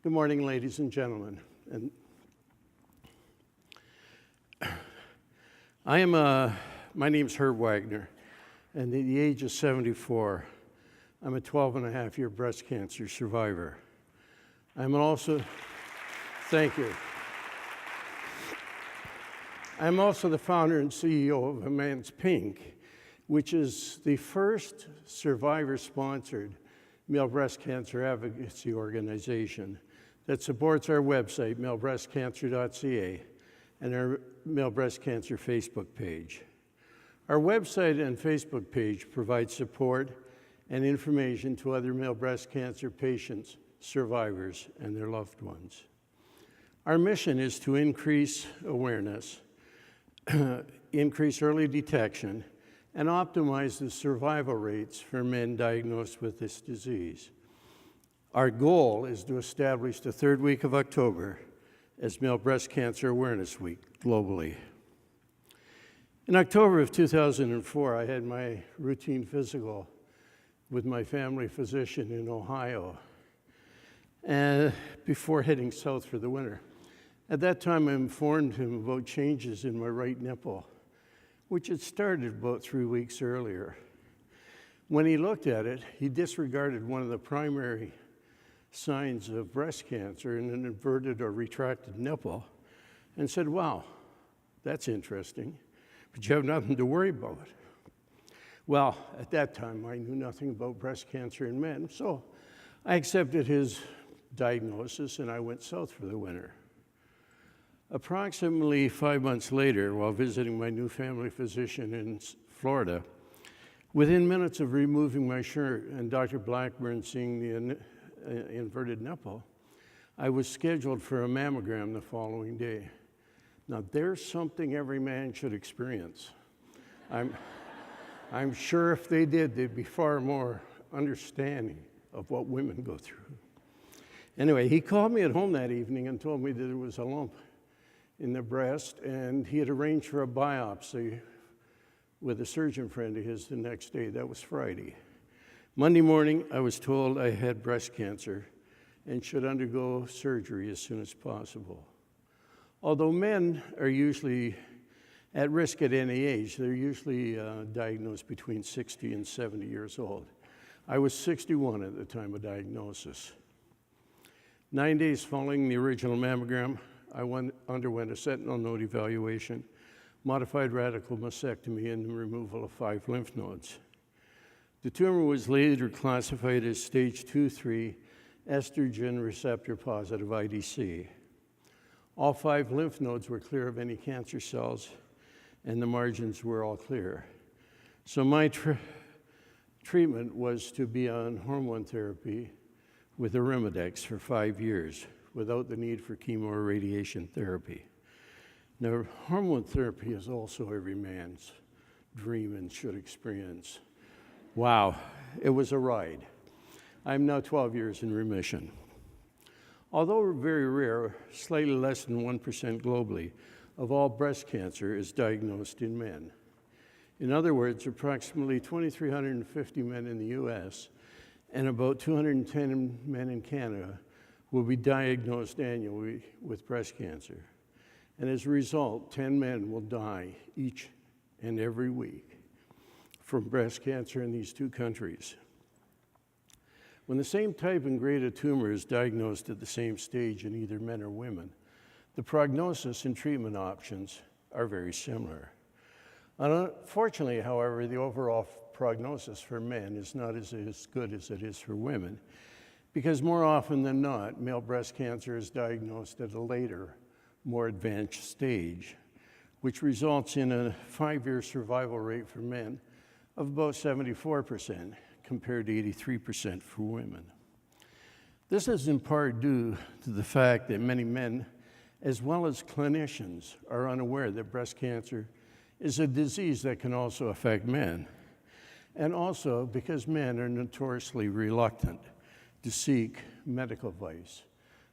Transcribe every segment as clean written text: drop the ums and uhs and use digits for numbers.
Good morning, ladies and gentlemen. And my name's Herb Wagner, and at the age of 74, I'm a 12-and-a-half-year breast cancer survivor. Thank you. I'm also the founder and CEO of A Man's Pink, which is the first survivor-sponsored male breast cancer advocacy organization that supports our website, malebreastcancer.ca, and our Male Breast Cancer Facebook page. Our website and Facebook page provide support and information to other male breast cancer patients, survivors, and their loved ones. Our mission is to increase awareness, increase early detection, and optimize the survival rates for men diagnosed with this disease. Our goal is to establish the third week of October as Male Breast Cancer Awareness Week globally. In October of 2004, I had my routine physical with my family physician in Ohio, and before heading south for the winter. At that time, I informed him about changes in my right nipple, which had started about 3 weeks earlier. When he looked at it, he disregarded one of the primary signs of breast cancer in an inverted or retracted nipple and said, "Wow, that's interesting, but you have nothing to worry about." Well, at that time, I knew nothing about breast cancer in men, so I accepted his diagnosis and I went south for the winter. Approximately 5 months later, while visiting my new family physician in Florida, within minutes of removing my shirt and Dr. Blackburn seeing the inverted nipple, I was scheduled for a mammogram the following day. Now, there's something every man should experience. I'm sure if they did, they'd be far more understanding of what women go through. Anyway, he called me at home that evening and told me that there was a lump in the breast, and he had arranged for a biopsy with a surgeon friend of his the next day. That was Friday. Monday morning, I was told I had breast cancer and should undergo surgery as soon as possible. Although men are usually at risk at any age, they're usually diagnosed between 60 and 70 years old. I was 61 at the time of diagnosis. 9 days following the original mammogram, I underwent a sentinel node evaluation, modified radical mastectomy, and the removal of 5 lymph nodes. The tumor was later classified as stage 2-3 estrogen receptor positive IDC. All 5 lymph nodes were clear of any cancer cells, and the margins were all clear. So my treatment was to be on hormone therapy with Arimidex for 5 years without the need for chemo or radiation therapy. Now, hormone therapy is also every man's dream and should experience. Wow, it was a ride. I'm now 12 years in remission. Although very rare, slightly less than 1% globally of all breast cancer is diagnosed in men. In other words, approximately 2,350 men in the US and about 210 men in Canada will be diagnosed annually with breast cancer. And as a result, 10 men will die each and every week from breast cancer in these 2 countries. When the same type and grade of tumor is diagnosed at the same stage in either men or women, the prognosis and treatment options are very similar. Unfortunately, however, the overall prognosis for men is not as good as it is for women, because more often than not, male breast cancer is diagnosed at a later, more advanced stage, which results in a 5-year survival rate for men of about 74% compared to 83% for women. This is in part due to the fact that many men, as well as clinicians, are unaware that breast cancer is a disease that can also affect men, and also because men are notoriously reluctant to seek medical advice,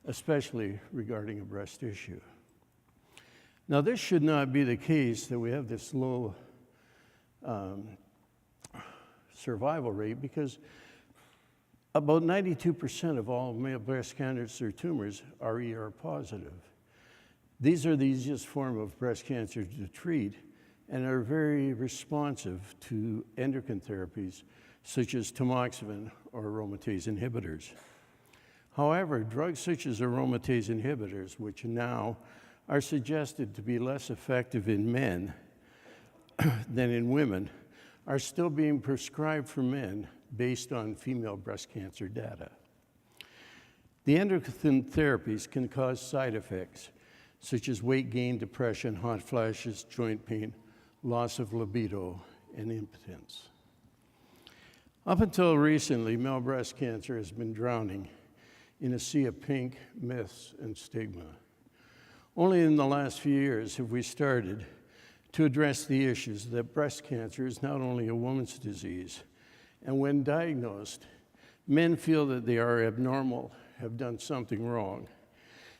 especially regarding a breast issue. Now, this should not be the case that we have this low survival rate, because About 92% of all male breast cancer tumors are ER positive. These are the easiest form of breast cancer to treat and are very responsive to endocrine therapies such as tamoxifen or aromatase inhibitors. However, drugs such as aromatase inhibitors, which now are suggested to be less effective in men than in women, are still being prescribed for men based on female breast cancer data. The endocrine therapies can cause side effects such as weight gain, depression, hot flashes, joint pain, loss of libido, and impotence. Up until recently, male breast cancer has been drowning in a sea of pink, myths, and stigma. Only in the last few years have we started to address the issues that breast cancer is not only a woman's disease, and when diagnosed, men feel that they are abnormal, have done something wrong,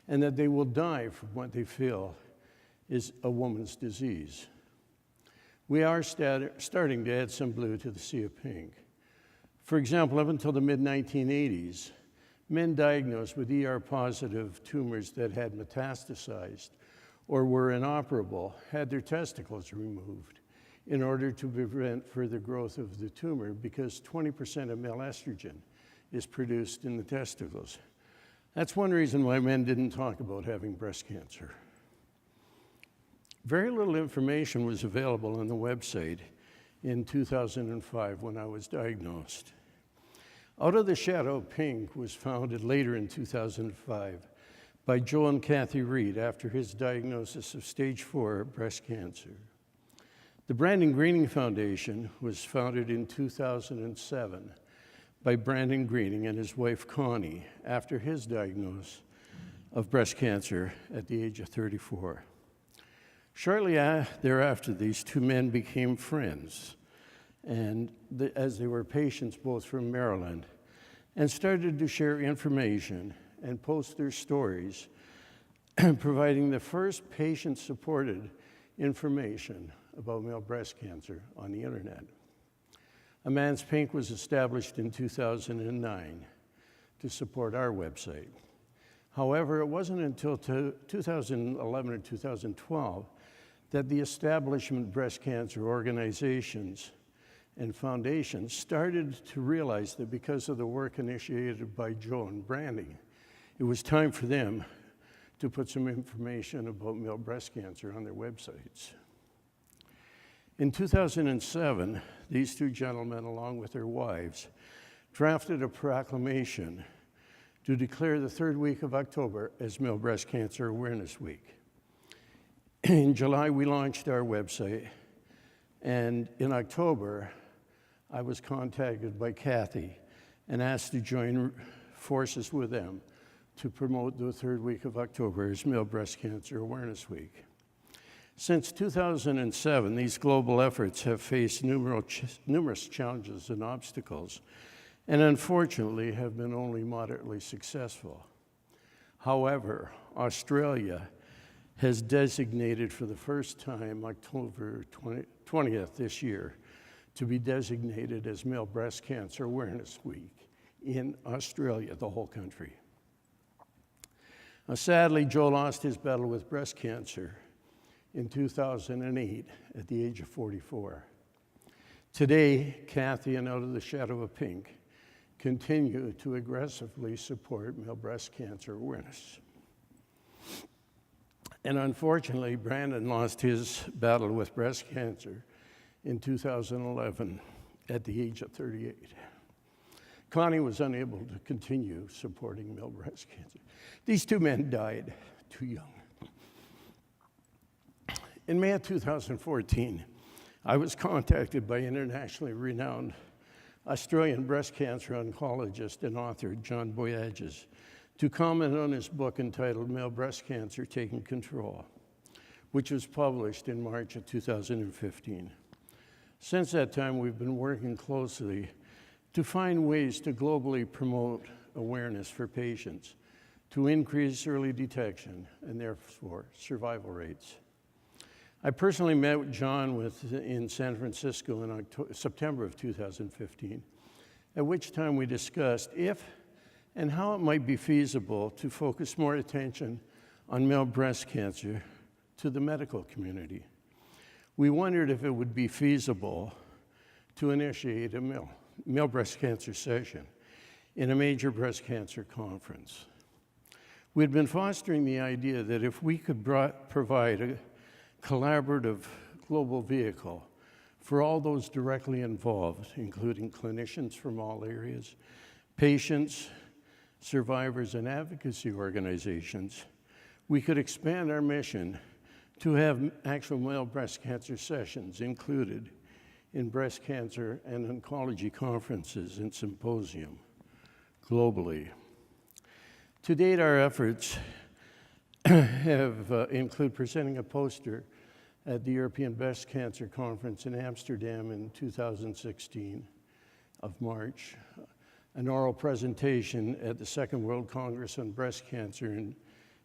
and that they will die from what they feel is a woman's disease. We are starting to add some blue to the sea of pink. For example, up until the mid-1980s, men diagnosed with ER-positive tumors that had metastasized or were inoperable had their testicles removed in order to prevent further growth of the tumor because 20% of male estrogen is produced in the testicles. That's one reason why men didn't talk about having breast cancer. Very little information was available on the website in 2005 when I was diagnosed. Out of the Shadow of Pink was founded later in 2005 by Joe and Kathy Reed after his diagnosis of stage 4 breast cancer. The Brandon Greening Foundation was founded in 2007 by Brandon Greening and his wife Connie after his diagnosis of breast cancer at the age of 34. Shortly thereafter, these two men became friends, and as they were patients both from Maryland, and started to share information and post their stories, providing the first patient-supported information about male breast cancer on the internet. A Man's Pink was established in 2009 to support our website. However, it wasn't until 2011 or 2012 that the establishment breast cancer organizations and foundations started to realize that because of the work initiated by Joe and Branding, it was time for them to put some information about male breast cancer on their websites. In 2007, these two gentlemen, along with their wives, drafted a proclamation to declare the third week of October as Male Breast Cancer Awareness Week. In July, we launched our website, and in October, I was contacted by Kathy and asked to join forces with them to promote the third week of October as Male Breast Cancer Awareness Week. Since 2007, these global efforts have faced numerous challenges and obstacles, and unfortunately have been only moderately successful. However, Australia has designated for the first time October 20th this year to be designated as Male Breast Cancer Awareness Week in Australia, the whole country. Now, sadly, Joe lost his battle with breast cancer in 2008 at the age of 44. Today, Kathy and Out of the Shadow of Pink continue to aggressively support male breast cancer awareness. And unfortunately, Brandon lost his battle with breast cancer in 2011 at the age of 38. Connie was unable to continue supporting male breast cancer. These two men died too young. In May of 2014, I was contacted by internationally renowned Australian breast cancer oncologist and author John Boyages to comment on his book entitled Male Breast Cancer Taking Control, which was published in March of 2015. Since that time, we've been working closely to find ways to globally promote awareness for patients to increase early detection and therefore survival rates. I personally met with John in San Francisco in September of 2015 at which time we discussed if and how it might be feasible to focus more attention on male breast cancer to the medical community. We wondered if it would be feasible to initiate a male breast cancer session in a major breast cancer conference. We'd been fostering the idea that if we could provide a collaborative global vehicle for all those directly involved, including clinicians from all areas, patients, survivors, and advocacy organizations, we could expand our mission to have actual male breast cancer sessions included in breast cancer and oncology conferences and symposium globally. To date, our efforts have include presenting a poster at the European Breast Cancer Conference in Amsterdam in 2016 of March, an oral presentation at the Second World Congress on Breast Cancer in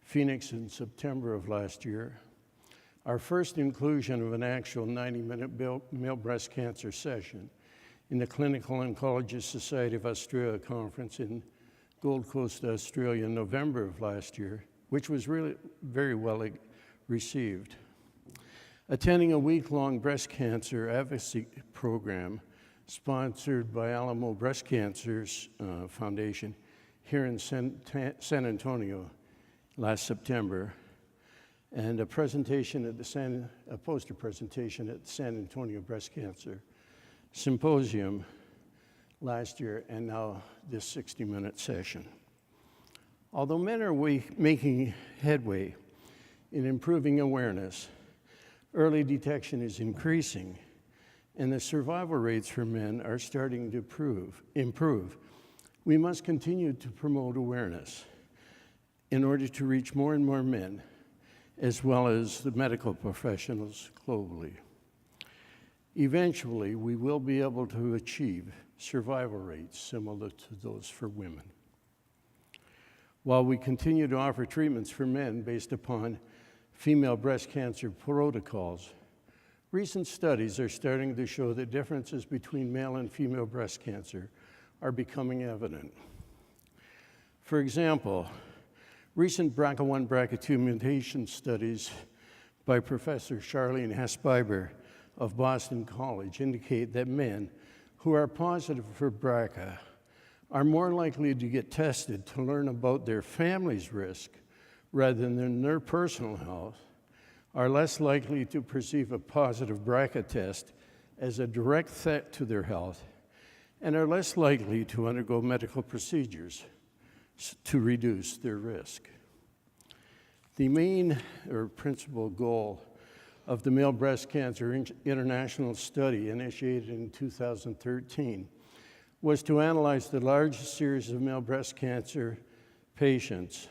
Phoenix in September of last year, our first inclusion of an actual 90-minute male breast cancer session in the Clinical Oncology Society of Australia conference in Gold Coast, Australia in November of last year, which was really very well received. Attending a week-long breast cancer advocacy program sponsored by Alamo Breast Cancer's Foundation here in San Antonio last September, and a presentation at a poster presentation at the San Antonio Breast Cancer Symposium last year, and now this 60-minute session. Although men are making headway in improving awareness, early detection is increasing, and the survival rates for men are starting to improve. We must continue to promote awareness in order to reach more and more men, as well as the medical professionals globally. Eventually, we will be able to achieve survival rates similar to those for women. While we continue to offer treatments for men based upon female breast cancer protocols, recent studies are starting to show that differences between male and female breast cancer are becoming evident. For example, recent BRCA1, BRCA2 mutation studies by Professor Charlene Hesbiber of Boston College indicate that men who are positive for BRCA are more likely to get tested to learn about their family's risk rather than their personal health, are less likely to perceive a positive BRCA test as a direct threat to their health, and are less likely to undergo medical procedures to reduce their risk. The main or principal goal of the Male Breast Cancer International Study, initiated in 2013, was to analyze the largest series of male breast cancer patients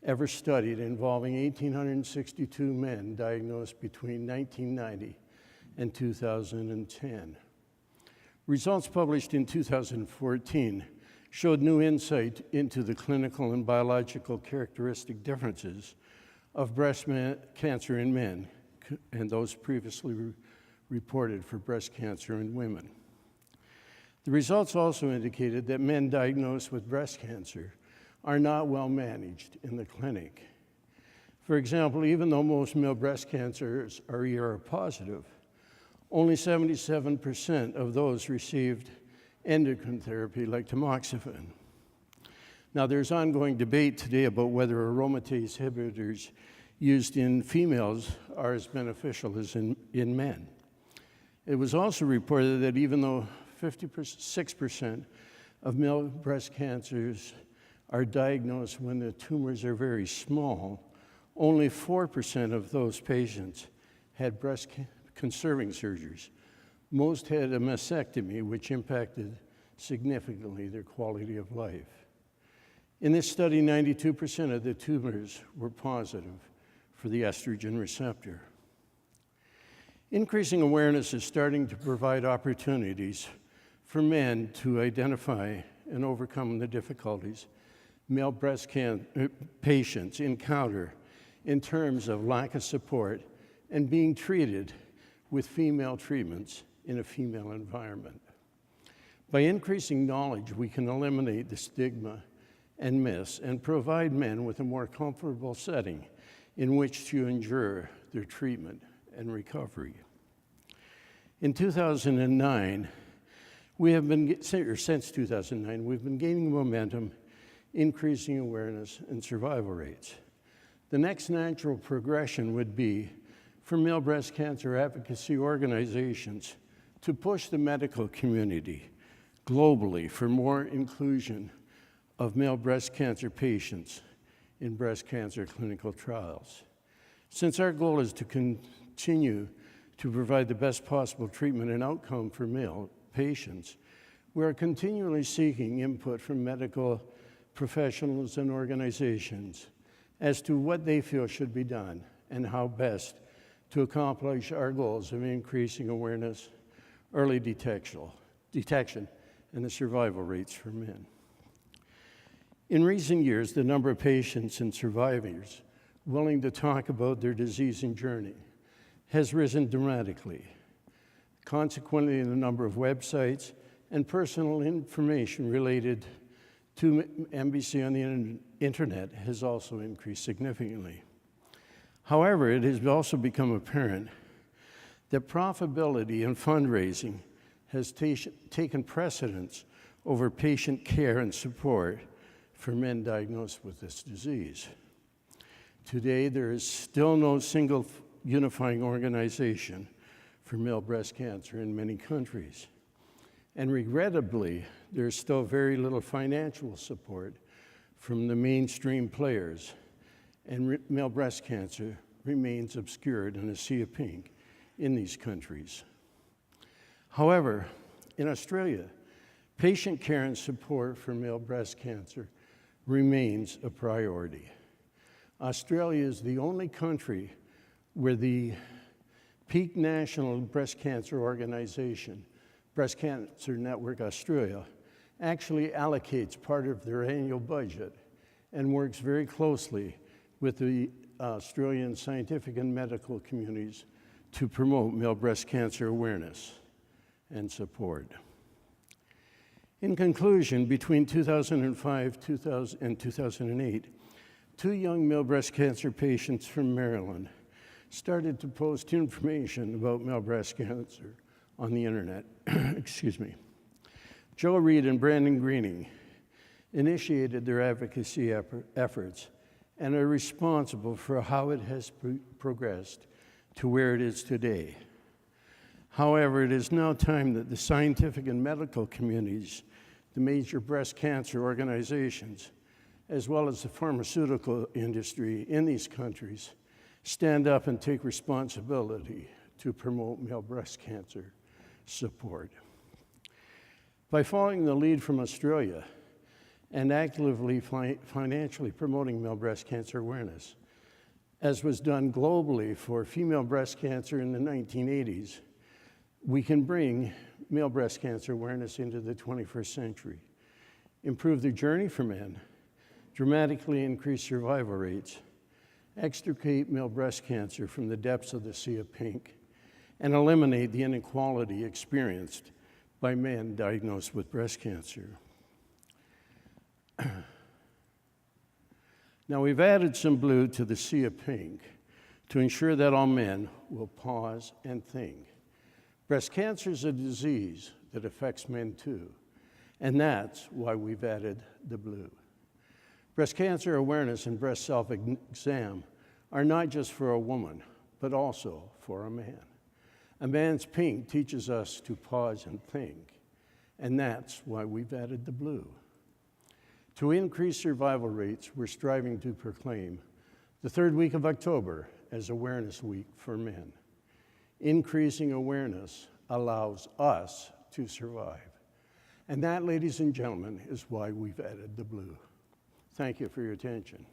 ever studied, involving 1,862 men diagnosed between 1990 and 2010. Results published in 2014 showed new insight into the clinical and biological characteristic differences of breast cancer in men and those previously reported for breast cancer in women. The results also indicated that men diagnosed with breast cancer are not well managed in the clinic. For example, even though most male breast cancers are ER positive, only 77% of those received endocrine therapy like tamoxifen. Now, there's ongoing debate today about whether aromatase inhibitors used in females are as beneficial as in men. It was also reported that even though 56% of male breast cancers are diagnosed when the tumors are very small, only 4% of those patients had breast conserving surgeries. Most had a mastectomy, which impacted significantly their quality of life. In this study, 92% of the tumors were positive for the estrogen receptor. Increasing awareness is starting to provide opportunities for men to identify and overcome the difficulties male breast cancer patients encounter in terms of lack of support and being treated with female treatments in a female environment. By increasing knowledge, we can eliminate the stigma and myths and provide men with a more comfortable setting in which to endure their treatment and recovery. In 2009, since 2009, we've been gaining momentum, increasing awareness and survival rates. The next natural progression would be for male breast cancer advocacy organizations to push the medical community globally for more inclusion of male breast cancer patients in breast cancer clinical trials. Since our goal is to continue to provide the best possible treatment and outcome for male patients, we are continually seeking input from medical professionals and organizations as to what they feel should be done and how best to accomplish our goals of increasing awareness, early detection, and the survival rates for men. In recent years, the number of patients and survivors willing to talk about their disease and journey has risen dramatically. Consequently, the number of websites and personal information related to MBC on the internet has also increased significantly. However, it has also become apparent that profitability and fundraising has taken precedence over patient care and support for men diagnosed with this disease. Today, there is still no single unifying organization for male breast cancer in many countries. And regrettably, there is still very little financial support from the mainstream players, and male breast cancer remains obscured in a sea of pink in these countries. However, in Australia, patient care and support for male breast cancer remains a priority. Australia is the only country where the peak national breast cancer organization, Breast Cancer Network Australia, actually allocates part of their annual budget and works very closely with the Australian scientific and medical communities to promote male breast cancer awareness and support. In conclusion, between 2005 and 2008, 2 young male breast cancer patients from Maryland started to post information about male breast cancer on the internet. Excuse me. Joe Reed and Brandon Greening initiated their advocacy efforts and are responsible for how it has progressed to where it is today. However, it is now time that the scientific and medical communities, the major breast cancer organizations, as well as the pharmaceutical industry in these countries, stand up and take responsibility to promote male breast cancer support. By following the lead from Australia and actively financially promoting male breast cancer awareness, as was done globally for female breast cancer in the 1980s, we can bring male breast cancer awareness into the 21st century, improve the journey for men, dramatically increase survival rates, extricate male breast cancer from the depths of the sea of pink, and eliminate the inequality experienced by men diagnosed with breast cancer. Now, we've added some blue to the sea of pink to ensure that all men will pause and think. Breast cancer is a disease that affects men too, and that's why we've added the blue. Breast cancer awareness and breast self-exam are not just for a woman, but also for a man. A man's pink teaches us to pause and think, and that's why we've added the blue. To increase survival rates, we're striving to proclaim the 3rd week of October as Awareness Week for Men. Increasing awareness allows us to survive. And that, ladies and gentlemen, is why we've added the blue. Thank you for your attention.